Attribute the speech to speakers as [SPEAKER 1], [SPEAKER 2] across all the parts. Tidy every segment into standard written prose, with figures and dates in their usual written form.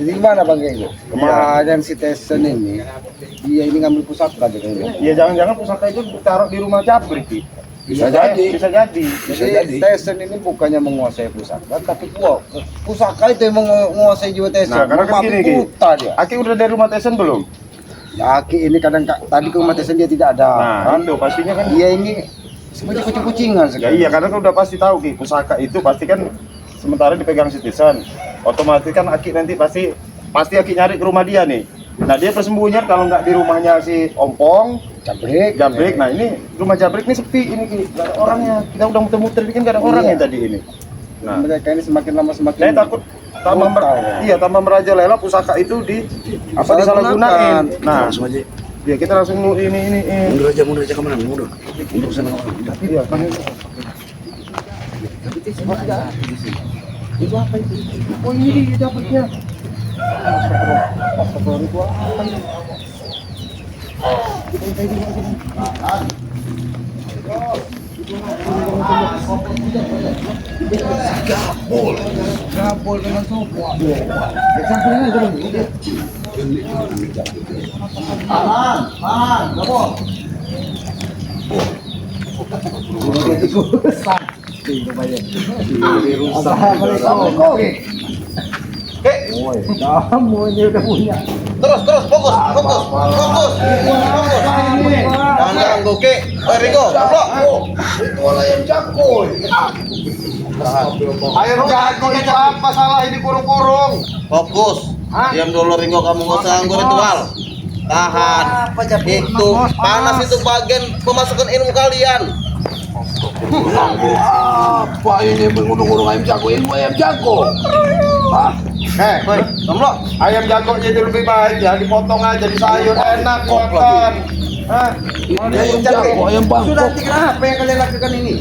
[SPEAKER 1] Jadi gimana Bang kayak gitu? Kemarin si Tyson ini dia ini ngambil pusaka dia kan.
[SPEAKER 2] Ya jangan-jangan pusaka itu ditaruh di rumah Jabrik, Ki.
[SPEAKER 1] Bisa jadi.
[SPEAKER 2] Bisa jadi.
[SPEAKER 1] Jadi Tyson ini bukannya menguasai pusaka, tapi pusaka itu yang menguasai jiwa Tyson.
[SPEAKER 2] Nah, karena kan gini, Ki.
[SPEAKER 1] Dia.
[SPEAKER 2] Aki udah dari rumah Tyson belum?
[SPEAKER 1] Ya, Aki ini kadang tadi ke rumah Tyson dia tidak ada.
[SPEAKER 2] Nah, itu pastinya kan.
[SPEAKER 1] Dia ini seperti kucing-kucingan
[SPEAKER 2] Ya
[SPEAKER 1] sekarang.
[SPEAKER 2] iya, karena kan udah pasti tahu, Ki. Pusaka itu pasti kan sementara dipegang Citizen. Otomatis kan Aki nanti pasti Aki nyari ke rumah dia nih. Nah, dia persembunyian kalau nggak di rumahnya si Ompong, Jabrik. Nah, ini rumah Jabrik ini sepi ini, Ki. Nggak ada orangnya. Kita udah muter-muter ini kan nggak ada orangnya tadi ini. Nah,
[SPEAKER 1] Mereka ini semakin lama semakin
[SPEAKER 2] saya takut tambah merajalela pusaka itu disalahgunakan. Nah,
[SPEAKER 3] Langsung aja.
[SPEAKER 2] ya kita langsung ini.
[SPEAKER 3] Mundur aja kemana? Mundur sana kemana?
[SPEAKER 2] Iya, kan
[SPEAKER 1] itu apa itu?
[SPEAKER 2] oh ini dapatnya.
[SPEAKER 1] Gabol dengan sopo. Sampingnya dulu. Gabol. Assalamualaikum. Kamu ini udah punya.
[SPEAKER 4] Terus fokus. Jangan ganggu, Ki. Ringo, goblok.
[SPEAKER 1] Itu ayam jago.
[SPEAKER 2] Ayam jago itu apa salah ini kurung-kurung?
[SPEAKER 4] Fokus. Diam dulu Ringo, kamu nggak usah ganggu ritual. Tahan. Itu panas itu bagian pemasukan ilmu kalian.
[SPEAKER 3] Apa ini mengurung-urung ayam jago? Ilmu ayam jago. Hah?
[SPEAKER 2] Woi, goblok. Ayam jagonya itu lebih baik ya dipotong aja di sayur enak makan. Hah?
[SPEAKER 3] Ayam jago, ayam bangkok.
[SPEAKER 1] Sudah kenapa yang kalian lakukan ini?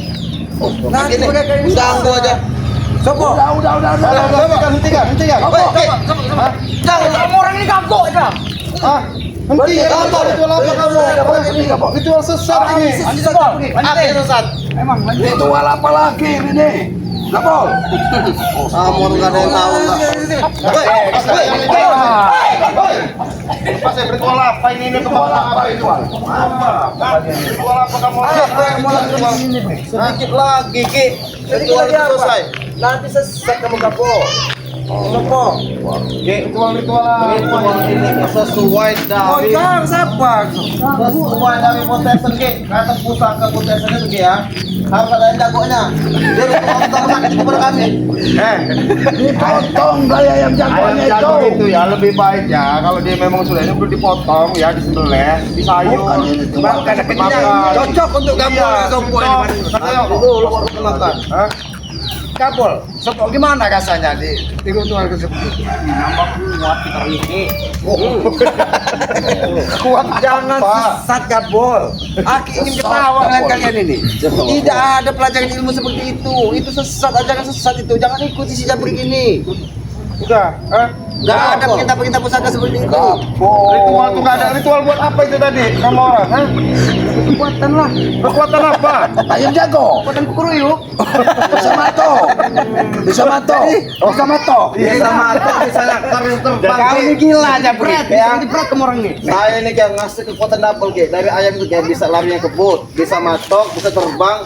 [SPEAKER 4] Gini, ganggu aja.
[SPEAKER 1] Sopo.
[SPEAKER 3] Udah.
[SPEAKER 2] Hentikan.
[SPEAKER 4] Jangan kamu orang ini ganggu aja.
[SPEAKER 2] Hah? Hentikan. Ritual apa kamu? Ritual sesat ini.
[SPEAKER 4] Apa yang sesat?
[SPEAKER 3] Ritual apa lagi ini? Gabol.
[SPEAKER 4] Kamu nggak ada yang tahu nggak?
[SPEAKER 2] Pas ritual apa ini kepala apa itu? Ritual apa kamu?
[SPEAKER 4] Sedikit lagi, Ki. Ritual itu selesai. Nanti sesat kamu Gabol. Sopo.
[SPEAKER 2] Ritual
[SPEAKER 4] Ini sesuai dari sesuai dari potensi, Ki. Kata pusaka potensi itu, Ki, ya. Harus ada yang jagonya. Dia ritual kita kepada kami.
[SPEAKER 3] Dipotong gaya ayam jagonya
[SPEAKER 2] ayam jago
[SPEAKER 3] itu.
[SPEAKER 2] itu ya lebih baik ya kalau dia memang sudah ini perlu dipotong ya disembelih, disayur, dimakan.
[SPEAKER 1] Cocok untuk Gabol sopo ini.
[SPEAKER 2] Ayo
[SPEAKER 4] Dulu baru makan.
[SPEAKER 1] Gabol, sopo gimana rasanya di ritual tersebut?
[SPEAKER 4] Nambah kuat kita ini.
[SPEAKER 1] Kuat jangan sesat Gabol. Aki ingin ketawa dengan kalian ini. Tidak ada pelajaran ilmu seperti itu. Itu sesat, ajaran sesat itu. Jangan ikuti si Jabrik ini.
[SPEAKER 2] udah,
[SPEAKER 1] Gak ada perintah-perintah pusaka seperti itu.
[SPEAKER 2] ritual tuh nggak ada ritual buat apa itu tadi kamu orang?
[SPEAKER 1] Kekuatan lah.
[SPEAKER 2] Kekuatan apa?
[SPEAKER 3] Ayam jago.
[SPEAKER 1] Kekuatan kukuruyuk.
[SPEAKER 3] Bisa mato.
[SPEAKER 1] Bisa mato.
[SPEAKER 2] Iya
[SPEAKER 4] Sama atau bisa terbang.
[SPEAKER 1] Kau ini gila Jabrik.
[SPEAKER 4] Ya.
[SPEAKER 1] Ini berat kamu orang ini.
[SPEAKER 4] Saya ini yang ngasih kekuatan double, Ki. Dari ayam itu kayak bisa larinya ke boot, bisa matok, bisa terbang,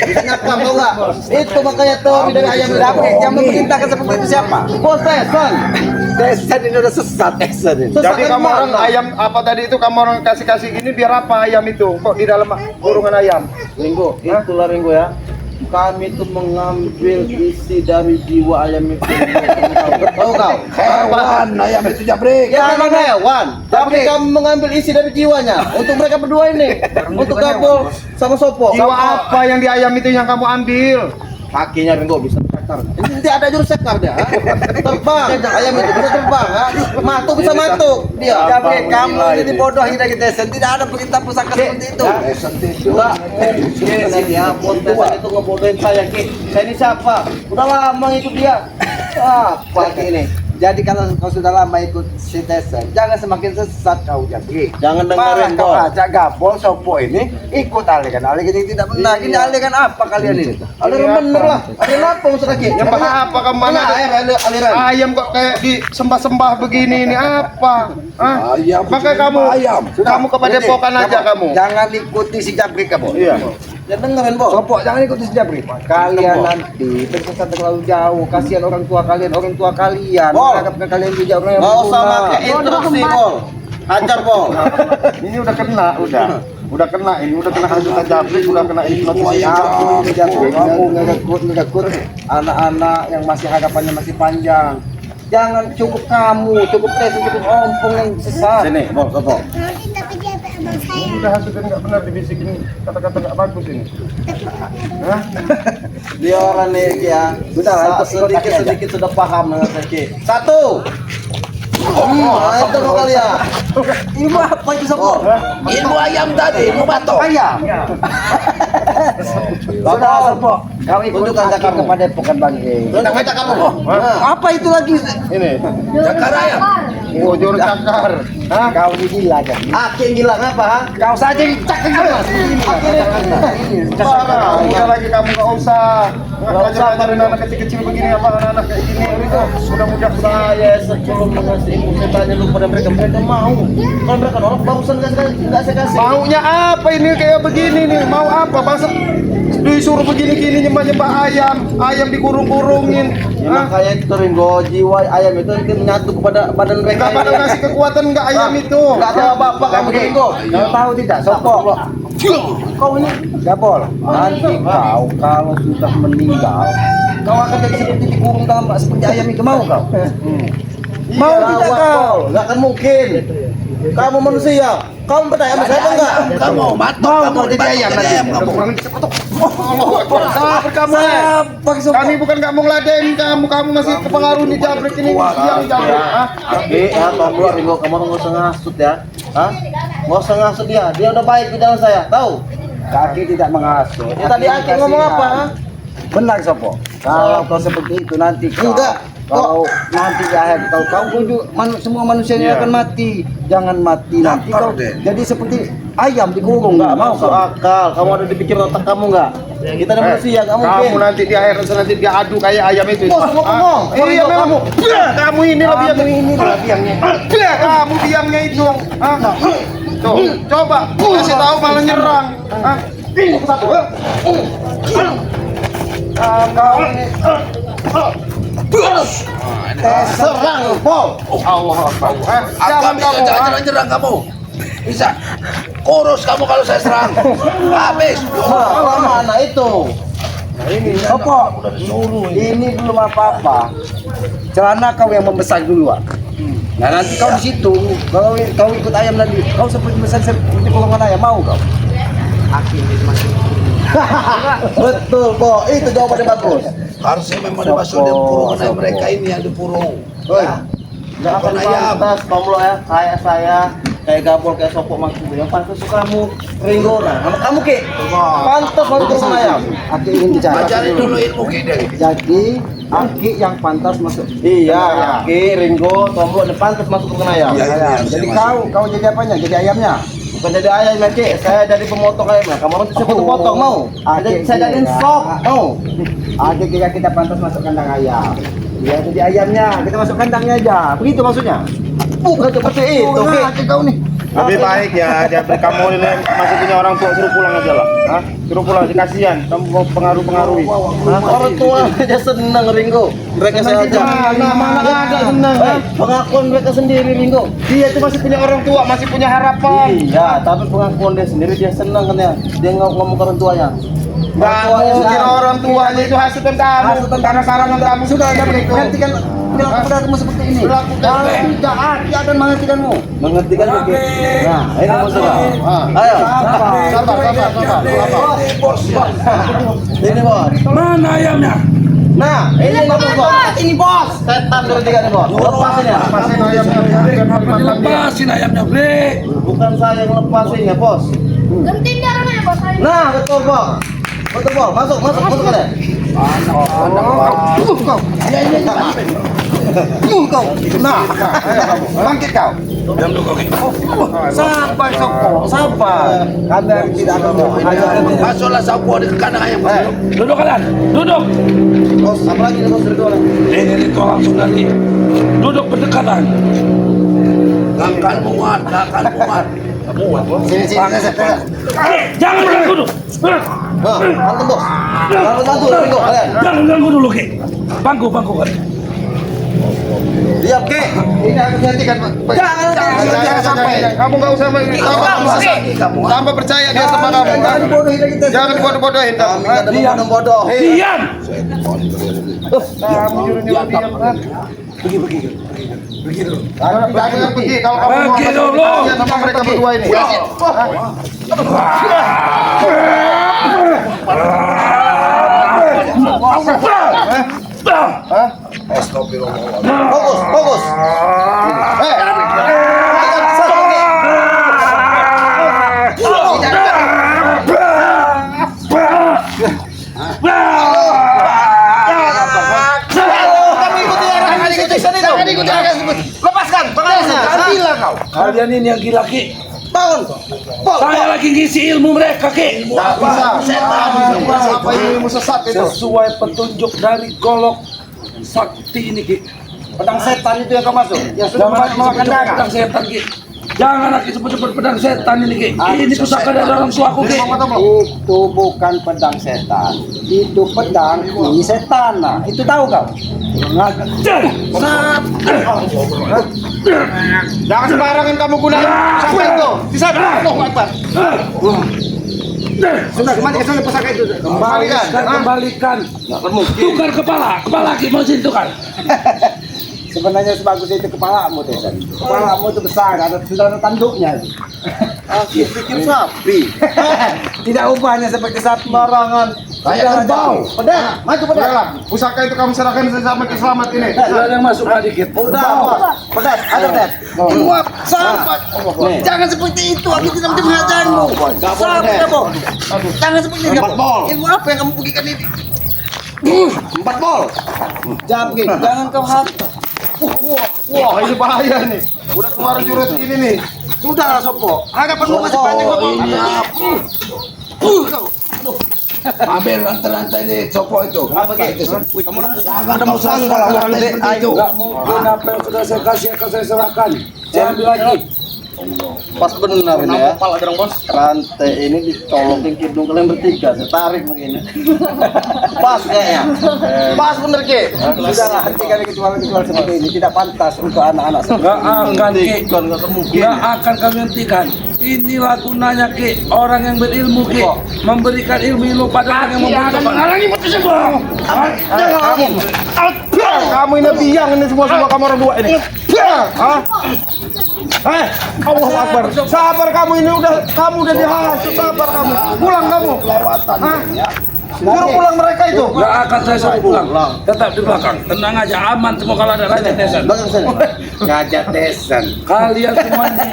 [SPEAKER 4] bisa nyakam, tau nggak? Itu makanya tuh dari ayam itu.
[SPEAKER 1] Jabrik yang memerintahkan seperti itu siapa?
[SPEAKER 4] Bos Tyson.
[SPEAKER 1] Tyson ini udah sesat Tyson ini.
[SPEAKER 2] Jadi kamu orang ayam apa tadi itu kamu orang kasih ini biar apa ayam itu? Kok di dalam kurungan ayam?
[SPEAKER 4] Ringo, itulah Ringo ya. Kami itu mengambil isi dari jiwa ayam itu. Tahu kau?
[SPEAKER 3] Hewan ayam itu Jabrik.
[SPEAKER 4] Ya memang hewan, tapi kami mengambil isi dari jiwanya untuk mereka berdua ini, untuk Gabol sama Sopo.
[SPEAKER 2] Jiwa apa yang di ayam itu yang kamu ambil?
[SPEAKER 4] Kakinya Ringo bisa sekar. Ini nanti ada jurus sekar dia. Ha? Terbang, ayam itu bisa terbang. Ha? Matuk bisa matuk dia.
[SPEAKER 1] Jabrik, kamu ini bodoh dari Tyson. Tidak ada perintah pusaka seperti itu.
[SPEAKER 4] Enggak. Ini ya, Tyson itu ngebodohin saya, Ki. Saya ini siapa? Udah lama ngikut dia. Apa Ki ini?
[SPEAKER 1] Jadi kalau kau sudah lama ikut si Tesen, jangan semakin sesat kau Jabri.
[SPEAKER 4] Jangan dengerin
[SPEAKER 1] kau
[SPEAKER 4] Bol.
[SPEAKER 1] ajak Gabol Sopo ini ikut aliran yang tidak benar. Ini aliran apa kalian ini?
[SPEAKER 4] Aliran bener lah. Aliran apa maksudnya Ki?
[SPEAKER 2] Yang apa kamu mana?
[SPEAKER 4] Aliran.
[SPEAKER 2] Ayam kok kayak disembah-sembah begini ini apa? Hah?
[SPEAKER 3] Ayam,
[SPEAKER 2] Maka
[SPEAKER 3] kucing,
[SPEAKER 2] kamu
[SPEAKER 3] ayam.
[SPEAKER 2] kamu kepada pokan aja kamu.
[SPEAKER 1] Jangan ikuti si Jabri kamu.
[SPEAKER 2] Iya.
[SPEAKER 4] Ya dengerin Bol.
[SPEAKER 1] Sopo, jangan ikuti si Jabri. Kalian nanti tersesat terlalu jauh. Kasihan orang tua kalian
[SPEAKER 4] Bol.
[SPEAKER 1] menganggapkan kalian juga orang yang
[SPEAKER 4] Nggak usah
[SPEAKER 1] berguna.
[SPEAKER 4] pakai instruksi Bol. Hajar Bol.
[SPEAKER 2] Ini udah kena, udah kena ini, udah kena hasutan Jabrik, udah kena hipnotis.
[SPEAKER 1] Kamu ngekut anak-anak yang masih harapannya masih panjang. Jangan cukup kamu, cukup tes, cukup ompong yang sesat.
[SPEAKER 2] Sini, Bol, Sopo.
[SPEAKER 5] Nanti tapi dia abang saya.
[SPEAKER 2] Ini udah hasutan nggak benar dibisikin kata-kata nggak bagus ini. Hah?
[SPEAKER 4] Dia orang nih Ki ya.
[SPEAKER 1] Sudah lah, ikut
[SPEAKER 4] sedikit sudah paham dengan saya Ki. Satu. Itu kau kali ya.
[SPEAKER 1] Ilmu apa itu Sopo?
[SPEAKER 3] Ilmu ayam tadi, ilmu batok.
[SPEAKER 1] Ayam. Sudah Sopo, kau ikut
[SPEAKER 4] Tunjukkan
[SPEAKER 1] Aki
[SPEAKER 4] cakamu.
[SPEAKER 1] kepada Pokan Bangke.
[SPEAKER 4] Baca kamu.
[SPEAKER 1] Apa itu lagi?
[SPEAKER 2] Ini,
[SPEAKER 3] Cakar ayam.
[SPEAKER 2] oh jurus cakar.
[SPEAKER 1] Hah? Kau ini gila kan?
[SPEAKER 4] Aki yang gila ngapa ha?
[SPEAKER 1] Kau saja yang cakar mas.
[SPEAKER 2] Parah, udah lagi kamu nggak usah ngajarin anak kecil-kecil begini apa anak-anak kayak gini itu sudah mudah
[SPEAKER 4] Saya sebelum mengasih ilmu saya tanya dulu pada mereka mau. Kalau mereka nolak barusan nggak saya kasih.
[SPEAKER 2] maunya apa ini kayak begini nih mau apa masa disuruh begini-gini nyembah-nyembah ayam dikurung-kurungin.
[SPEAKER 4] Ya, makanya itu Ringo jiwa ayam itu menyatu kepada badan mereka.
[SPEAKER 2] Nggak pada ngasih kekuatan nggak ayam itu.
[SPEAKER 4] Nggak tahu apa kamu Ringo.
[SPEAKER 1] Kau tahu tidak Sopo? Kau ini Gabol. Nanti kau kalau sudah meninggal, kau akan jadi seperti dikurung dalam seperti ayam itu, mau kau? Mau tidak kau?
[SPEAKER 4] Nggak akan mungkin. Kamu manusia. Kamu percaya sama saya apa enggak?
[SPEAKER 3] Kamu batok,
[SPEAKER 1] Mau
[SPEAKER 3] kamu
[SPEAKER 1] kau jadi ayam nanti?
[SPEAKER 3] kamu.
[SPEAKER 2] Sabar kamu
[SPEAKER 1] Pakai Sopo.
[SPEAKER 2] kami bukan nggak mau ngeladenin kamu masih kepengaruh nih Jabrik ini yang Jabrik. Hah?
[SPEAKER 4] Oke, ya, tolong dulu Ringo, kamu nggak usah ngasut ya. Hah? Nggak usah ngasut dia. Dia udah baik di jalan saya. Tahu?
[SPEAKER 1] Kaki tidak mengasuh.
[SPEAKER 4] Ya, tadi Aki ngomong apa? Ha?
[SPEAKER 1] Benar Sopo. Kalau kau seperti itu nanti kau,
[SPEAKER 4] Enggak.
[SPEAKER 1] Kau nanti di akhir kau semua manusia ini
[SPEAKER 2] Iya.
[SPEAKER 1] akan mati. Jangan mati nanti
[SPEAKER 3] Lapar
[SPEAKER 1] kau
[SPEAKER 3] deh.
[SPEAKER 1] jadi seperti ayam dikurung.
[SPEAKER 4] Nggak
[SPEAKER 1] Mau
[SPEAKER 4] masuk
[SPEAKER 1] kau?
[SPEAKER 4] akal. Kamu ada di pikiran otak kamu nggak? Kita ada manusia, nggak mungkin.
[SPEAKER 2] Kamu nanti di akhir nanti dia adu kayak ayam itu.
[SPEAKER 4] Bos, ngomong.
[SPEAKER 2] Oh iya memang. Kamu ini lebih
[SPEAKER 1] Kamu ini lebih yang
[SPEAKER 2] kamu biangnya itu. Hah? Tuh, coba kasih tahu malah nyerang. Hah?
[SPEAKER 1] kau ini
[SPEAKER 4] Serang, Pol.
[SPEAKER 2] Allah Akbar. Hah?
[SPEAKER 3] Jangan
[SPEAKER 2] Jangan kamu.
[SPEAKER 3] jangan nyerang kamu. Bisa kurus kamu kalau saya serang. Habis.
[SPEAKER 4] Nah, mana itu?
[SPEAKER 1] Sopo. Ini belum apa-apa. Celana kau yang membesar duluan. Nah nanti kau di situ, kau ikut ayam nanti, kau seperti besar seperti golongan ayam, mau kau?
[SPEAKER 4] Betul, Bo. Itu jawabannya bagus.
[SPEAKER 3] Harusnya memang dimasuk di kurungan ayam mereka ini yang dikurung. Ya.
[SPEAKER 4] Nggak akan
[SPEAKER 3] Bukan ayam.
[SPEAKER 4] pantas, kamu loh ya. Kayak saya, kayak Gabol, kayak Sopo maksudnya. Yang pantas tuh kamu, Ringo. Nah, sama kamu Ki. Pantas masuk kurungan ayam.
[SPEAKER 1] Aki ingin bicara.
[SPEAKER 3] Ajarin dulu ilmu kita.
[SPEAKER 1] Jadi Aki yang pantas masuk.
[SPEAKER 4] Iya, Ki, Ringo, Tombol, ada pantas masuk kurungan ayam.
[SPEAKER 3] Iya.
[SPEAKER 1] Ayam. Jadi kau jadi apanya? Jadi ayamnya.
[SPEAKER 4] Bukan jadi ayam ya, Ki. Saya jadi pemotong ayamnya. Kamu nanti saya potong, mau? Saya jadiin sop, mau?
[SPEAKER 1] Ada kita pantas masuk kandang ayam. Dia jadi ayamnya, kita masuk kandangnya aja. Begitu maksudnya?
[SPEAKER 4] Bukan seperti itu, Ki.
[SPEAKER 1] Aki kau nih.
[SPEAKER 2] Lebih baik ya Jabrik kamu ini masih punya orang tua suruh pulang aja lah. Hah? Suruh pulang aja kasihan. Kamu mau pengaruh-pengaruhi.
[SPEAKER 4] Hah? Orang tua aja senang, Ringo. Mereka saya ajak.
[SPEAKER 2] Mana ada senang.
[SPEAKER 4] Hei, pengakuan mereka sendiri, Ringo.
[SPEAKER 2] Dia itu masih punya orang tua, masih punya harapan.
[SPEAKER 4] Iya, tapi pengakuan dia sendiri dia senang kan ya. Dia ngomong ke orang tuanya.
[SPEAKER 2] Kamu kira orang tuanya itu hasutan kamu, karena karangan kamu sudah ada begitu.
[SPEAKER 1] Nanti kan bilang kepada kamu seperti ini.
[SPEAKER 2] Berlakukan.
[SPEAKER 1] Kalau tidak, dia akan menghentikanmu.
[SPEAKER 4] Mengerti kan, Ki? Nah, ini maksudnya. Ayo.
[SPEAKER 2] Sabar.
[SPEAKER 3] Bos.
[SPEAKER 4] Ini, Bos.
[SPEAKER 3] Mana ayamnya?
[SPEAKER 4] Nah, ini bos, Bos. Ini bos. Setan dari tiga nih, Bos. Lepasin ya.
[SPEAKER 2] Lepasin ayamnya, biar harapan dia.
[SPEAKER 3] Lepasin ayamnya, Bre.
[SPEAKER 4] Bukan saya yang lepasin ya, Bos.
[SPEAKER 5] Genting darahnya bos.
[SPEAKER 4] Nah, betul, Bos. Betul, Bos. Masuk ke deh.
[SPEAKER 3] Ya ini.
[SPEAKER 1] Kau. Nah, bangkit kau. Sabar Sopo, sabar. Kami tidak akan
[SPEAKER 3] Masuklah sapu di kandang ayam. Duduk kalian, duduk.
[SPEAKER 4] Bos, apa lagi nih bos dari dua?
[SPEAKER 3] Ini kau langsung lagi. Duduk berdekatan. Gak akan muat, gak akan muat.
[SPEAKER 1] Sini.
[SPEAKER 3] Jangan ganggu dulu.
[SPEAKER 4] Bantu bos. Bantu dulu kalian.
[SPEAKER 3] Jangan ganggu dulu, Ki. Bangku kan.
[SPEAKER 4] Diam, Ki. Ini aku hentikan, Pak. Jangan sampai. Kamu enggak usah tambah percaya dia sama kamu. Jangan bodoh-bodohin kamu.
[SPEAKER 3] Diam. Diam.
[SPEAKER 2] Kamu nyuruh-nyuruh diam kan?
[SPEAKER 3] Pergi dulu.
[SPEAKER 2] Jangan pergi kalau kamu mau
[SPEAKER 3] Pergi dulu.
[SPEAKER 2] percaya sama mereka berdua ini.
[SPEAKER 4] Fokus. Lepaskan, gila kau.
[SPEAKER 3] Kalian ini yang gila, Ki.
[SPEAKER 4] Bangun.
[SPEAKER 3] Saya lagi ngisi ilmu mereka, Ki.
[SPEAKER 2] Nggak bisa. Apa ilmu sesat itu?
[SPEAKER 3] Sesuai petunjuk dari golok sakti ini, Ki.
[SPEAKER 1] Pedang setan itu yang kau masuk. Yang sudah
[SPEAKER 3] Jangan
[SPEAKER 1] makan
[SPEAKER 3] sebut
[SPEAKER 1] darah.
[SPEAKER 3] pedang setan, Ki. Jangan lagi sebut-sebut pedang setan ini, Ki. Ini pusaka dari orang tuaku, Ki.
[SPEAKER 1] Itu bukan pedang setan. Itu pedang ini setan. Nah, itu tahu kau?
[SPEAKER 2] Jangan sembarangan kamu gunakan pusaka itu. Di sana. Allahu Akbar.
[SPEAKER 1] Sudah kembali ke sana pusaka itu.
[SPEAKER 3] Kembalikan. Tukar kepala Ki mau sini tukar.
[SPEAKER 1] Sebenarnya sebagus itu kepalamu, Tesan. Kepalamu itu besar, sudah ada tanduknya.
[SPEAKER 4] Aku pikir sapi.
[SPEAKER 1] Tidak ubahnya seperti sapi.
[SPEAKER 4] Barangan.
[SPEAKER 1] Kayak kerbau. Pedang, maju pedang.
[SPEAKER 2] Udah, pusaka itu kamu serahkan sama Ki Slamet ini.
[SPEAKER 3] Ada yang masuk dikit.
[SPEAKER 1] Udah, pedas, ada pedas.
[SPEAKER 4] Ilmu apa? Sampai. Jangan seperti itu. Aku tidak mengajarmu. Sampai kamu. Jangan seperti itu. Ilmu apa yang kamu berikan ini? 4 bol. Jangan kau hantar.
[SPEAKER 2] Wah, ini bahaya nih. Udah keluar jurus ini nih.
[SPEAKER 1] Sudah, Sopo. Hadapanmu masih banyak, Sopo.
[SPEAKER 3] Ambil rantai-rantai ini Sopo itu.
[SPEAKER 1] Apa, Ki?
[SPEAKER 3] Jangan mau salah orang seperti itu. Enggak mungkin apa yang sudah saya kasih akan saya serahkan. Saya ambil lagi.
[SPEAKER 4] Pas benar ini ya.
[SPEAKER 2] Kepala gerang bos.
[SPEAKER 4] Rantai ini dicolokin hidung kalian bertiga. Saya tarik begini. Pas kayaknya. Pas bener Ki.
[SPEAKER 1] Sudahlah, hentikan kecuali seperti ini. Tidak pantas untuk anak-anak seperti
[SPEAKER 3] Enggak akan, Ki.
[SPEAKER 4] Nggak mungkin.
[SPEAKER 3] Enggak akan kami hentikan. Inilah gunanya, Ki. Orang yang berilmu, Ki. Memberikan ilmu pada orang yang membutuhkan. Menghalangi putusan gua.
[SPEAKER 2] Kamu ini biang ini semua kamu orang dua ini. Hah? Allahu Akbar. Sabar kamu ini kamu udah dihasut, sabar kamu. Pulang kamu. Hah? Suruh pulang mereka itu.
[SPEAKER 3] Enggak akan saya suruh pulang. Tetap di belakang. Tenang aja, aman semua kalau ada Raja Desan.
[SPEAKER 1] Raja Desan.
[SPEAKER 3] Kalian semua ini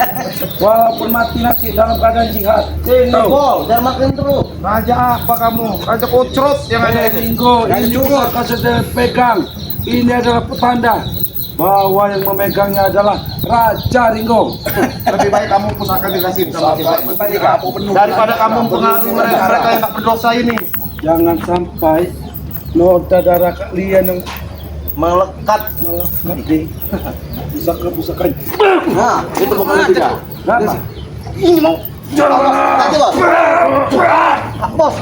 [SPEAKER 3] walaupun mati nanti dalam keadaan jihad. Tahu?
[SPEAKER 4] Bol, jangan makin terus.
[SPEAKER 2] Raja apa kamu? Raja Kocrot yang ada ini.
[SPEAKER 3] Ringo, ini juga saya pegang. Ini adalah petanda bahwa yang memegangnya adalah Raja Ringo.
[SPEAKER 2] Lebih baik kamu pusaka dikasih sama kita. Daripada kamu mempengaruhi mereka yang tak berdosa ini.
[SPEAKER 3] Jangan sampai noda darah kalian yang
[SPEAKER 4] Melekat.
[SPEAKER 3] di pusaka.
[SPEAKER 1] Nah, itu bukan tiga.
[SPEAKER 3] Kenapa?
[SPEAKER 4] Ini mau. Nanti bos. Bos.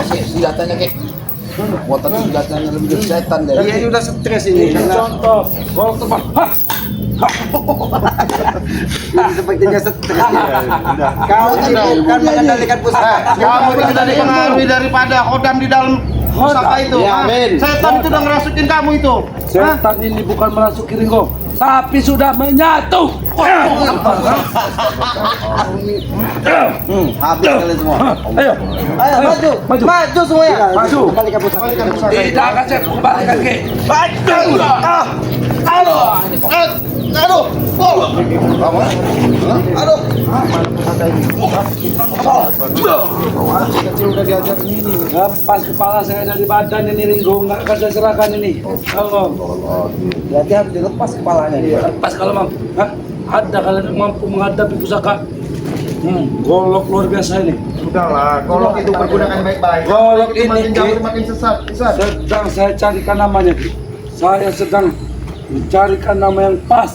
[SPEAKER 3] Senjatanya, Ki. Kekuatan senjatanya lebih dari setan
[SPEAKER 1] Dia
[SPEAKER 3] dari.
[SPEAKER 1] ini udah stres ini.
[SPEAKER 3] Ini contoh, kalau teman,
[SPEAKER 1] Ini sepertinya stres. Kau ini kan mengendalikan pusaka.
[SPEAKER 2] Kamu tidak dipengaruhi daripada kodam di dalam pusaka itu.
[SPEAKER 1] Ya,
[SPEAKER 2] Hah?
[SPEAKER 1] amin.
[SPEAKER 2] Setan itu udah ngerasukin kamu itu. Hah?
[SPEAKER 3] setan ini bukan merasuki Ringo, tapi sudah menyatu.
[SPEAKER 4] Habis kalian semua.
[SPEAKER 3] Ayo,
[SPEAKER 4] Ayo maju.
[SPEAKER 3] Maju.
[SPEAKER 4] Maju semuanya.
[SPEAKER 3] maju.
[SPEAKER 1] Kembalikan pusaka.
[SPEAKER 3] Tidak akan saya kembalikan, Ki.
[SPEAKER 4] Aduh. Bol.
[SPEAKER 2] Kamu?
[SPEAKER 4] Aduh.
[SPEAKER 2] Kecil udah diajar ini.
[SPEAKER 3] Lepas kepala saya dari badan ini Ringo, nggak akan saya serahkan ini. Kalau
[SPEAKER 1] Berarti harus dilepas kepalanya dia.
[SPEAKER 3] lepas kalau mampu, hah? Ada kalian yang mampu menghadapi pusaka. Golok luar biasa ini.
[SPEAKER 2] Sudahlah, golok itu pergunakan baik-baik.
[SPEAKER 3] Golok
[SPEAKER 2] Itu makin
[SPEAKER 3] ini,
[SPEAKER 2] jauh
[SPEAKER 3] Ki.
[SPEAKER 2] makin sesat.
[SPEAKER 3] Sedang saya carikan namanya, Ki. Saya sedang mencarikan nama yang pas.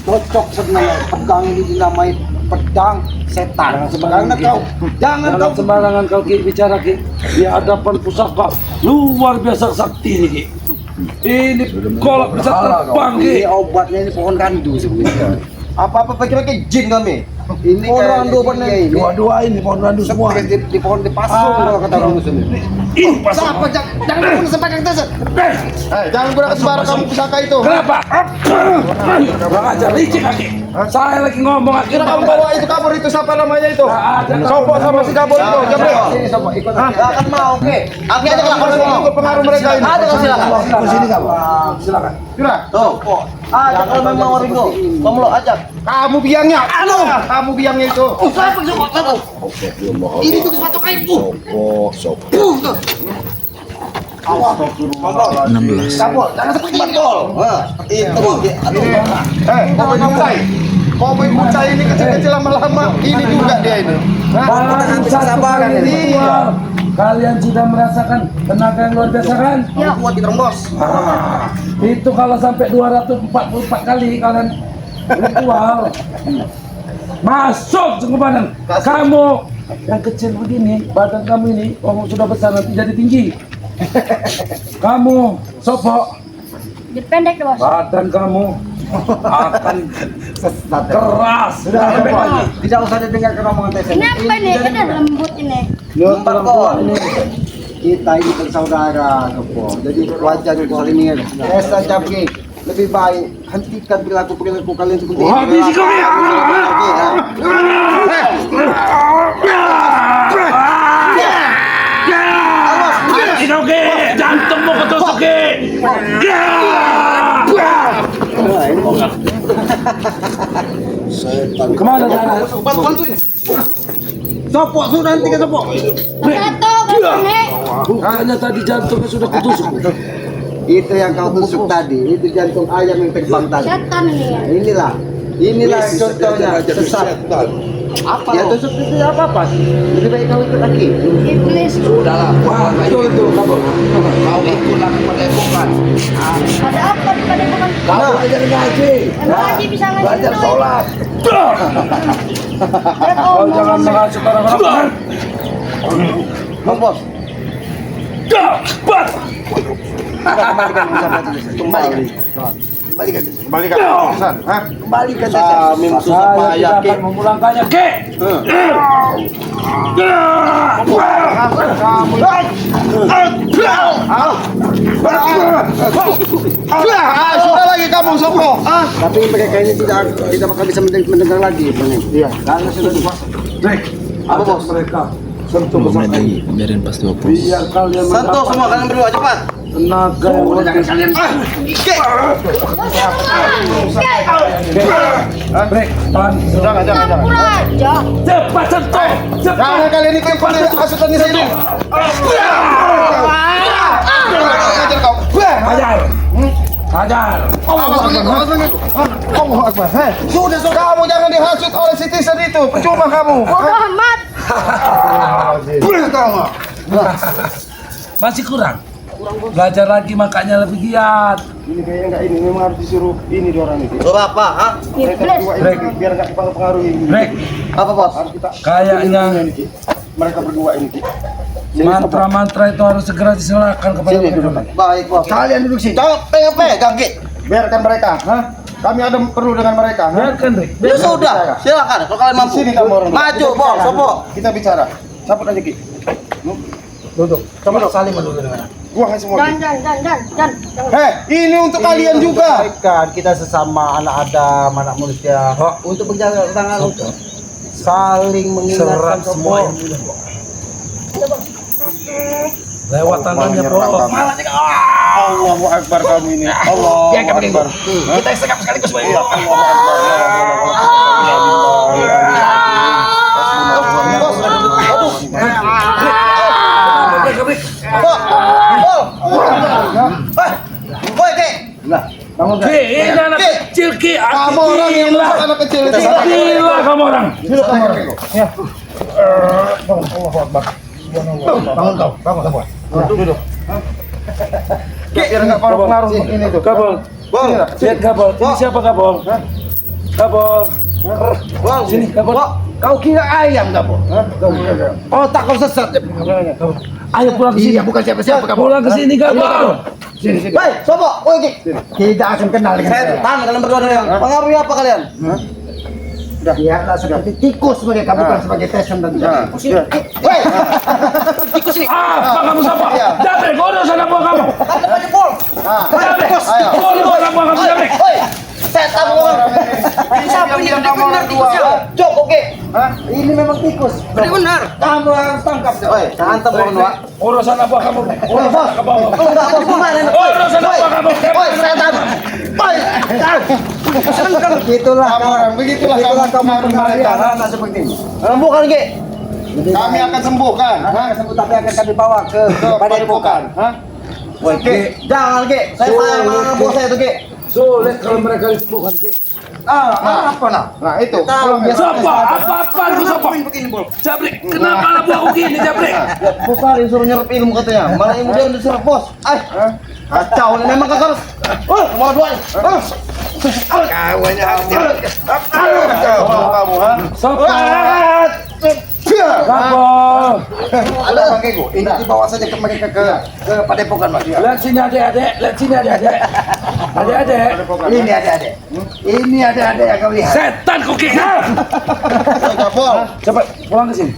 [SPEAKER 1] Cocok sebenarnya pedang ini dinamai pedang setan. Karena kau jangan
[SPEAKER 3] Jangan
[SPEAKER 1] kau
[SPEAKER 3] sembarangan kau Ki bicara Ki. Di hadapan pusaka luar biasa sakti ini Ki. Ini golok bisa terbang Ki.
[SPEAKER 1] Ini obatnya ini pohon randu sebenarnya.
[SPEAKER 4] Apa-apa pakai jin kami.
[SPEAKER 1] Ini
[SPEAKER 4] Pohon
[SPEAKER 1] kayak
[SPEAKER 4] randu obatnya.
[SPEAKER 1] ini.
[SPEAKER 3] Dua-dua ini pohon randu semua.
[SPEAKER 1] Seperti di pohon dipasung kalau kata orang muslim.
[SPEAKER 3] Ih, pas.
[SPEAKER 4] Siapa jangan pun sampai kata
[SPEAKER 3] Eh,
[SPEAKER 2] Jangan gunakan sembarang kamu pusaka itu.
[SPEAKER 3] kenapa? Kurang ajar licik Ki. Saya lagi ngomong Ki.
[SPEAKER 2] Kira kamu bawa itu kabur itu siapa namanya itu? Sopo sama si kabur itu. Jambret.
[SPEAKER 1] Sini sama ikut.
[SPEAKER 4] Enggak akan mau, oke. Aku aja lah kalau mau.
[SPEAKER 2] Ikut pengaruh mereka ini.
[SPEAKER 4] Ada kau silakan.
[SPEAKER 3] Ke sini kamu. Silakan.
[SPEAKER 2] Kira.
[SPEAKER 4] Tuh. Ajak kalau memang mau Ringo. Kamu lo ajak.
[SPEAKER 2] Kamu biangnya. Kamu biangnya itu.
[SPEAKER 4] Siapa yang mau kamu? Ini tuh sepatu kain. Kamu jangan seperti bantol. Itu. Aduh.
[SPEAKER 2] Koboi kucai. Koboi kucai ini kecil-kecil lama-lama. Ini juga dia ini.
[SPEAKER 3] Baru satu ritual. Kalian sudah merasakan tenaga yang luar biasa kan?
[SPEAKER 4] Kamu kuat di bos.
[SPEAKER 3] Itu kalau sampai 244 kali kalian ritual masuk cengkupanan. Kamu yang kecil begini, badan kamu ini, kamu sudah besar nanti jadi tinggi. Kamu Sopo,
[SPEAKER 5] Jadi pendek deh bos.
[SPEAKER 3] badan kamu akan keras. Sudah lembek lagi.
[SPEAKER 1] Tidak usah didengarkan omongan Tesen.
[SPEAKER 5] Ini apa nih? Ini ada lembut ini.
[SPEAKER 1] Lembar ini kita ini bersaudara, Sopo. Jadi wajar untuk saling mengingat. Saya Cabki, lebih baik hentikan perilaku kalian seperti ini.
[SPEAKER 3] Habis kau ya. Oke, jantungmu ketusuk Ki. Kemana sana?
[SPEAKER 1] Bantuin. Sopo sudah hentikan Sopo.
[SPEAKER 5] Satu kan
[SPEAKER 3] Bukannya tadi jantungnya sudah kutusuk.
[SPEAKER 1] Itu yang kau tusuk tadi, itu jantung ayam yang terbang tadi.
[SPEAKER 5] setan ini ya.
[SPEAKER 1] Inilah contohnya sesat. Apa? Ya tusuk itu apa? Lebih baik kau ikut lagi.
[SPEAKER 5] Iblis.
[SPEAKER 1] Betul itu kamu. Kau ikut lagi padepokan.
[SPEAKER 5] Ada apa di padepokan?
[SPEAKER 1] Kau belajar ngaji.
[SPEAKER 5] Emang Haji bisa ngaji
[SPEAKER 1] Belajar
[SPEAKER 5] dulu?
[SPEAKER 1] sholat.
[SPEAKER 5] Ya,
[SPEAKER 3] Kau jangan menghasut orang-orang.
[SPEAKER 1] Bang Bos,
[SPEAKER 3] Dapat.
[SPEAKER 1] kembalikan.
[SPEAKER 2] Kembalikan keputusan.
[SPEAKER 1] Kembalikan
[SPEAKER 4] Samim
[SPEAKER 3] Saya tidak akan memulangkannya, Ki.
[SPEAKER 2] Sudah lagi kamu Sopo.
[SPEAKER 1] Tapi mereka ini tidak bakal bisa mendengar lagi. Iya. Karena sudah dikuasai.
[SPEAKER 3] Rek,
[SPEAKER 1] Apa, Bos?
[SPEAKER 3] mereka sentuh
[SPEAKER 6] Menit
[SPEAKER 3] pesaka
[SPEAKER 6] lagi,
[SPEAKER 3] ini.
[SPEAKER 6] biarin pas 20.
[SPEAKER 3] Biar kalian
[SPEAKER 4] Satu
[SPEAKER 3] mendapat
[SPEAKER 4] semua kalian berdua cepat.
[SPEAKER 3] tenaga yang luar biasa. Rek, pelan.
[SPEAKER 2] Jangan.
[SPEAKER 5] Pula aja.
[SPEAKER 3] Cepat sentuh. Cepat.
[SPEAKER 2] Jangan kalian ikut hasutan di sini. Ajar kau.
[SPEAKER 3] Hajar. Hajar.
[SPEAKER 2] Allahu Akbar. Sudah. Kamu jangan dihasut oleh citizen itu. Percuma kamu.
[SPEAKER 5] Bodoh amat.
[SPEAKER 3] Masih kurang. Belajar lagi makanya lebih giat.
[SPEAKER 2] Ini kayaknya enggak ini memang harus disuruh ini dua orang itu.
[SPEAKER 4] Suruh apa?
[SPEAKER 2] Mereka
[SPEAKER 5] Iblis.
[SPEAKER 2] berdua
[SPEAKER 3] Rek.
[SPEAKER 2] ini biar enggak dipengaruhi.
[SPEAKER 3] Rek,
[SPEAKER 4] Apa bos?
[SPEAKER 2] Harus kita
[SPEAKER 3] kayaknya
[SPEAKER 2] ini, Ki. Mereka berdua ini. Ki.
[SPEAKER 3] mantra-mantra itu harus segera diserahkan kepada mereka.
[SPEAKER 4] Baik bos.
[SPEAKER 1] Kalian duduk sini.
[SPEAKER 4] Jangan pegang Ki.
[SPEAKER 2] Biarkan mereka. Kami ada perlu dengan mereka.
[SPEAKER 3] Biarkan, Rek.
[SPEAKER 4] Ya sudah, silakan. Kalau kalian mampu.
[SPEAKER 2] Sini kamu orang.
[SPEAKER 4] Maju bos, Sopo.
[SPEAKER 2] Kita bicara. Saput aja Ki.
[SPEAKER 3] Duduk.
[SPEAKER 1] Coba saling menurut dengan.
[SPEAKER 2] Gua kasih semua. Ki.
[SPEAKER 5] Dan.
[SPEAKER 2] Ini untuk kalian juga.
[SPEAKER 1] Kan kita sesama anak Adam, anak manusia. Untuk berjalan tangan untuk saling mengingatkan
[SPEAKER 3] Serap semua
[SPEAKER 1] Sopo.
[SPEAKER 3] yang Lewat tangannya bolong.
[SPEAKER 2] Malah juga. Allahu Akbar kamu ini. Allah.
[SPEAKER 3] Ya, kami
[SPEAKER 2] Akbar.
[SPEAKER 3] Kita sekap sekaligus Pak.
[SPEAKER 2] Iya, Allahu Akbar.
[SPEAKER 3] Ini anak kecil Ki.
[SPEAKER 2] Kamu orang yang merusak anak kecil itu.
[SPEAKER 3] Gila kamu orang.
[SPEAKER 2] Ya. Allahu Akbar. Bangun kau. Bangun. Duduk. Biar enggak pengaruh ini tuh.
[SPEAKER 3] Kabel. Lihat kabel. Ini siapa kabel? Kabel. Sini kabel.
[SPEAKER 1] Kau kira ayam kamu? Otak kau sesat.
[SPEAKER 3] Ayo pulang ke sini.
[SPEAKER 1] Iya, bukan siapa-siapa kamu.
[SPEAKER 3] Pulang ke sini kabel.
[SPEAKER 1] Sini.
[SPEAKER 4] Hei, sopo, kita akan kenal dengan
[SPEAKER 1] Saya tanya kalian berdua yang pengaruhnya apa kalian?
[SPEAKER 4] Dia seperti tikus mereka bukan sebagai tesan dan Hei,
[SPEAKER 1] Tikus ini.
[SPEAKER 3] Apa kamu siapa? Jabre, kono sana buang kamu.
[SPEAKER 1] Ada banyak pol.
[SPEAKER 3] Jabre, kono sana buang kamu Jabre.
[SPEAKER 1] Hei, saya tahu orang. Siapa ini yang benar tikus ya? Cok, oke.
[SPEAKER 4] ini memang tikus.
[SPEAKER 1] Benar.
[SPEAKER 4] Kamu harus tangkap.
[SPEAKER 1] Hei, hantam pohon wa.
[SPEAKER 3] Kono sana buang kamu. Kono
[SPEAKER 4] Bos.
[SPEAKER 3] sana ke bawah.
[SPEAKER 1] Enggak bos gimana ini?
[SPEAKER 3] Kono sana buang kamu.
[SPEAKER 1] Hei, saya tahu. Hei,
[SPEAKER 4] Begitulah
[SPEAKER 2] Begitulah
[SPEAKER 4] kamu
[SPEAKER 2] kamu
[SPEAKER 4] pengalian anak seperti ini.
[SPEAKER 1] bukan Ki.
[SPEAKER 2] Kami akan sembuhkan.
[SPEAKER 4] Sebut tapi akan kami bawa ke
[SPEAKER 2] Padepokan. Hah?
[SPEAKER 1] Woi, Ki, jangan Ki. Saya sayang sama bos saya itu Ki.
[SPEAKER 3] Sulit kalau mereka disembuhkan Ki.
[SPEAKER 1] Apa nah?
[SPEAKER 2] Nah, itu.
[SPEAKER 3] Siapa? Apa-apa itu siapa? Jabre, kenapa lah buang aku gini Jabre?
[SPEAKER 1] Bos hari suruh nyerap ilmu katanya. Malah ilmu dia udah disuruh bos. Kacau ini memang kakak harus. Mau dua.
[SPEAKER 2] Kawannya kamu, ha?
[SPEAKER 3] Siapa? Kabel.
[SPEAKER 1] Ada pakai gua. Ini dibawa saja ke mereka ke padepokan Mas.
[SPEAKER 3] Lihat sini adik-adik, lihat sini adik-adik. Adik-adik.
[SPEAKER 4] Ini adik-adik. Ini adik-adik yang kau lihat.
[SPEAKER 3] Setan kau Ki.
[SPEAKER 2] Kapol.
[SPEAKER 3] Cepat pulang ke sini.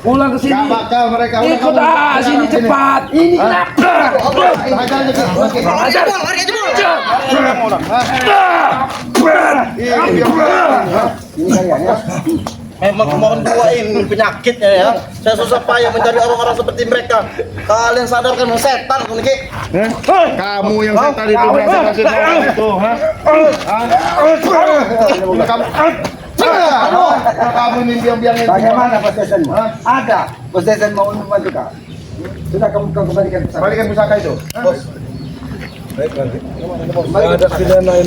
[SPEAKER 3] Pulang ke sini.
[SPEAKER 2] Gak bakal mereka.
[SPEAKER 3] Ikut sini cepat.
[SPEAKER 4] Ini
[SPEAKER 3] kenapa? Ajar.
[SPEAKER 4] ini kalian ya.
[SPEAKER 1] Memang kemauan dua ini penyakitnya ya. Saya susah payah mencari orang-orang seperti mereka. Kalian sadarkan setan kan Ki?
[SPEAKER 2] Kamu yang setan itu berhasil itu, ha? Kamu ini biang-biangnya.
[SPEAKER 4] Bagaimana Bos Desenmu? Ada. Bos Desen mau membantu kau. Sudah kamu kembalikan ke sana.
[SPEAKER 2] Balikan pusaka itu.
[SPEAKER 1] Bos.
[SPEAKER 3] Ada pilihan lain.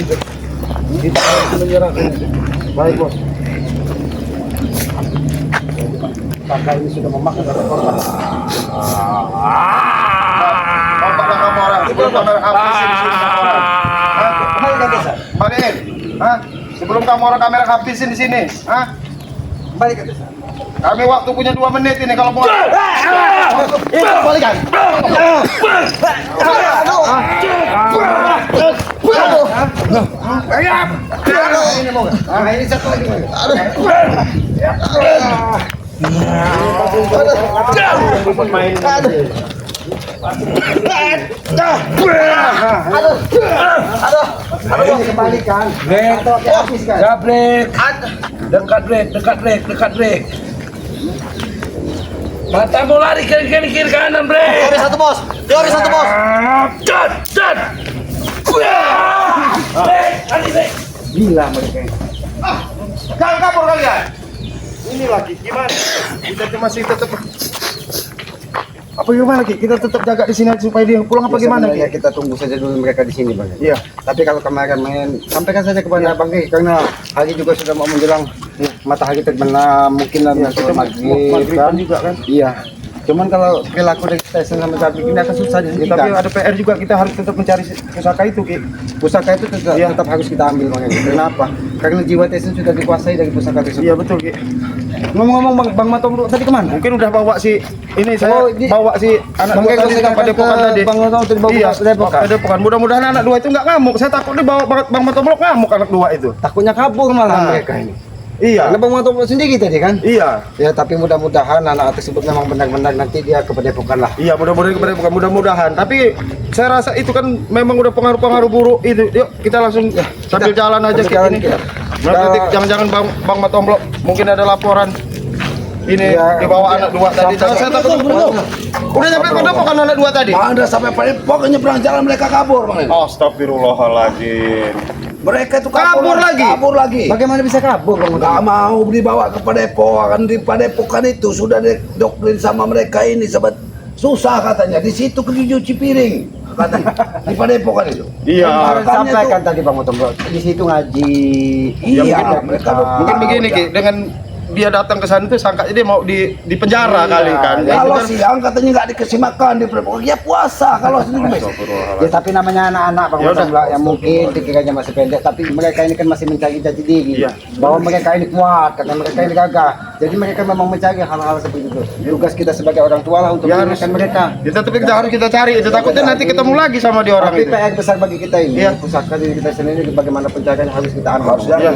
[SPEAKER 3] Kita harus menyerahkan.
[SPEAKER 2] Baik, Bos.
[SPEAKER 4] Kakak ini sudah memakan kata korban.
[SPEAKER 2] Bapak kamu orang. Sebelum kamu habisin di sini kamu orang.
[SPEAKER 4] Kembalikan desa.
[SPEAKER 2] Balikin. Hah? Sebelum kamu orang kamera habisin di sini. Hah?
[SPEAKER 4] Kembalikan desa.
[SPEAKER 2] Kami waktu punya 2 menit ini kalau mau.
[SPEAKER 1] Balikan.
[SPEAKER 4] Ini mau nggak? Nah, ini satu lagi.
[SPEAKER 2] Main.
[SPEAKER 4] Ini kembalikan. Atau habiskan.
[SPEAKER 3] Jabrek. Dekat brek, dekat brek. Matamu lari kiri kanan brek.
[SPEAKER 1] Teori satu bos. Teori satu bos.
[SPEAKER 3] Dan. Brek, lari brek.
[SPEAKER 4] Gila mereka ini.
[SPEAKER 2] Jangan kabur kalian. Ini lagi gimana? Kita masih tetap apa gimana Ki? Kita tetap jaga di sini supaya dia pulang apa gimana
[SPEAKER 4] Ya,
[SPEAKER 2] Ki?
[SPEAKER 4] kita tunggu saja dulu mereka di sini Bang.
[SPEAKER 2] Iya.
[SPEAKER 4] Tapi kalau kemarin main, sampaikan saja kepada Bang Ki karena hari juga sudah mau menjelang matahari terbenam, mungkin nanti
[SPEAKER 2] Kita
[SPEAKER 4] maghrib
[SPEAKER 2] maghriban
[SPEAKER 4] kan.
[SPEAKER 2] juga kan?
[SPEAKER 4] Iya. Cuman kalau perilaku dari stesen sama Zabik ini akan susah
[SPEAKER 2] Ya,
[SPEAKER 4] dihentikan.
[SPEAKER 2] tapi ada PR juga, kita harus tetap mencari pusaka itu Ki.
[SPEAKER 4] Pusaka itu tetap harus kita ambil Bang. Kenapa? Karena jiwa stesen sudah dikuasai dari pusaka tersebut.
[SPEAKER 2] Iya betul Ki.
[SPEAKER 4] Ngomong-ngomong Bang Matom tadi kemana?
[SPEAKER 2] Mungkin udah bawa si ini saya bawa si anak
[SPEAKER 4] Bang
[SPEAKER 2] dua
[SPEAKER 4] Eko
[SPEAKER 2] tadi
[SPEAKER 4] sedang
[SPEAKER 2] ke Padepokan
[SPEAKER 4] ke
[SPEAKER 2] tadi.
[SPEAKER 4] Bang Matom tadi bawa
[SPEAKER 2] Iya,
[SPEAKER 4] ke Padepokan.
[SPEAKER 2] Padepokan. Mudah-mudahan anak dua itu nggak ngamuk. Saya takut dibawa Bang Matoblok ngamuk anak dua itu.
[SPEAKER 4] Takutnya kabur malah mereka ini.
[SPEAKER 2] Iya.
[SPEAKER 4] Karena Bang Matom sendiri tadi kan?
[SPEAKER 2] Iya.
[SPEAKER 4] Ya tapi mudah-mudahan anak tersebut memang benar-benar nanti dia ke Padepokan lah.
[SPEAKER 2] Iya, mudah-mudahan kepada bukan mudah-mudahan. Tapi saya rasa itu kan memang udah pengaruh-pengaruh buruk itu. Yuk kita langsung sambil jalan aja
[SPEAKER 4] sambil
[SPEAKER 2] kita
[SPEAKER 4] jalan
[SPEAKER 2] ini.
[SPEAKER 4] kita.
[SPEAKER 2] Nanti jangan-jangan Bang Matomblok mungkin ada laporan ini dibawa anak dua tadi. Saya takut. Udah nyampe pendopo kan anak dua tadi.
[SPEAKER 3] Anda sampai Padepok nyebrang jalan mereka kabur Bang.
[SPEAKER 2] Astagfirullahaladzim.
[SPEAKER 3] Mereka itu
[SPEAKER 2] Kabur lagi?
[SPEAKER 3] Kabur lagi.
[SPEAKER 1] Bagaimana bisa kabur Bang?
[SPEAKER 3] Nggak mau dibawa ke Padepokan. Di Padepokan itu sudah didoktrin sama mereka ini sobat. Susah katanya, di situ cuci piring katanya, di Padepokan itu.
[SPEAKER 2] Iya.
[SPEAKER 1] Sampaikan tadi Bang Otong, di situ ngaji.
[SPEAKER 3] Iya, mereka
[SPEAKER 2] Mungkin begini Ki, dengan dia datang ke sana tuh sangkanya dia mau di penjara kali kan. Ya,
[SPEAKER 3] Kalau
[SPEAKER 2] itu kan-
[SPEAKER 3] siang katanya nggak dikasih makan di Padepokan, ya puasa kalau sini besok.
[SPEAKER 1] Ya tapi namanya anak-anak Bang
[SPEAKER 2] Ya
[SPEAKER 1] Otong
[SPEAKER 2] udah.
[SPEAKER 1] yang mungkin pikirannya masih pendek, tapi mereka ini kan masih mencari jati diri.
[SPEAKER 2] Iya.
[SPEAKER 1] Bahwa mereka ini kuat, karena mereka ini gagah. Jadi mereka memang mencari hal-hal seperti itu. Tugas kita sebagai orang tua lah untuk
[SPEAKER 2] Ya,
[SPEAKER 1] mengingatkan mereka.
[SPEAKER 2] Ya tapi kita harus kita cari itu, takutnya nanti ketemu lagi sama dia orang
[SPEAKER 1] Tapi
[SPEAKER 2] itu.
[SPEAKER 1] PR besar bagi kita ini,
[SPEAKER 2] Iya.
[SPEAKER 1] pusaka diri kita sendiri bagaimana pencarian harus kita ambil.
[SPEAKER 3] Harus jangan.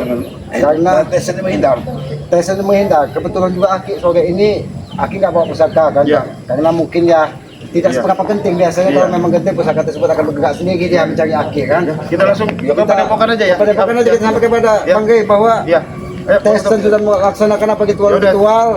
[SPEAKER 1] Karena
[SPEAKER 3] tes ini menghindar.
[SPEAKER 1] tes ini menghindar. Kebetulan juga Aki sore ini Aki nggak bawa pusaka kan?
[SPEAKER 2] Iya.
[SPEAKER 1] Karena mungkin ya tidak
[SPEAKER 2] Iya.
[SPEAKER 1] seberapa penting biasanya
[SPEAKER 2] Iya.
[SPEAKER 1] kalau memang genting pusaka tersebut akan bergerak sendiri dia mencari Aki kan?
[SPEAKER 2] Kita langsung ke Padepokan aja ya.
[SPEAKER 1] Padepokan aja kita sampaikan kepada
[SPEAKER 2] Ya.
[SPEAKER 1] Bang Gey bahwa
[SPEAKER 2] Iya. Ayo,
[SPEAKER 1] tes dan sudah melaksanakan apa ritual-ritual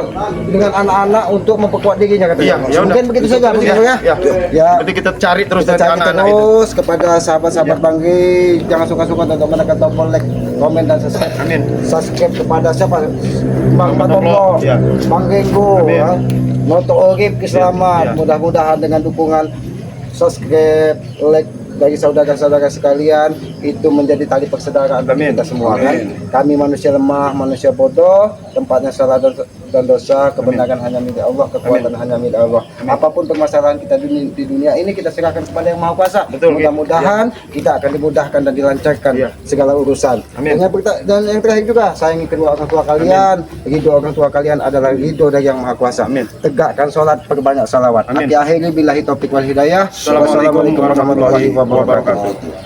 [SPEAKER 1] dengan anak-anak untuk memperkuat dirinya katanya.
[SPEAKER 2] Iya, ya udah.
[SPEAKER 1] Mungkin begitu saja begitu ya.
[SPEAKER 2] Ya.
[SPEAKER 1] Ya.
[SPEAKER 2] Nanti kita cari terus
[SPEAKER 1] Kita
[SPEAKER 2] dari
[SPEAKER 1] cari
[SPEAKER 2] anak-anak itu.
[SPEAKER 1] terus kepada sahabat-sahabat Bang Gey, jangan suka-suka untuk menekan tombol like, komen dan subscribe.
[SPEAKER 2] Amin.
[SPEAKER 1] Subscribe kepada siapa? Bang
[SPEAKER 2] Bang
[SPEAKER 1] Tombo,
[SPEAKER 2] Tombo, ya.
[SPEAKER 1] Bang Genggo,
[SPEAKER 2] Amin.
[SPEAKER 1] ya. Noto Orip Selamat.
[SPEAKER 2] Ya.
[SPEAKER 1] Mudah-mudahan dengan dukungan subscribe, like dari saudara-saudara sekalian itu menjadi tali persaudaraan bagi
[SPEAKER 2] Amin.
[SPEAKER 1] kita semua
[SPEAKER 3] Amin.
[SPEAKER 1] kan. Kami manusia lemah, manusia bodoh, tempatnya salah dan dosa, kebenaran hanya milik Allah, kekuatan hanya milik Allah. Apapun permasalahan kita di dunia ini kita serahkan kepada Yang Maha Kuasa.
[SPEAKER 2] Betul,
[SPEAKER 1] Mudah-mudahan kita akan dimudahkan dan dilancarkan
[SPEAKER 2] Ya.
[SPEAKER 1] segala urusan.
[SPEAKER 2] Amin.
[SPEAKER 1] Dan yang terakhir juga, sayangi kedua orang tua kalian. Ridho orang tua kalian adalah ridho dari Yang Maha Kuasa.
[SPEAKER 2] Amin.
[SPEAKER 1] Tegakkan sholat, perbanyak salawat.
[SPEAKER 2] Amin.
[SPEAKER 1] Akhiri billahi taufiq wal hidayah.
[SPEAKER 2] Assalamualaikum warahmatullahi wabarakatuh.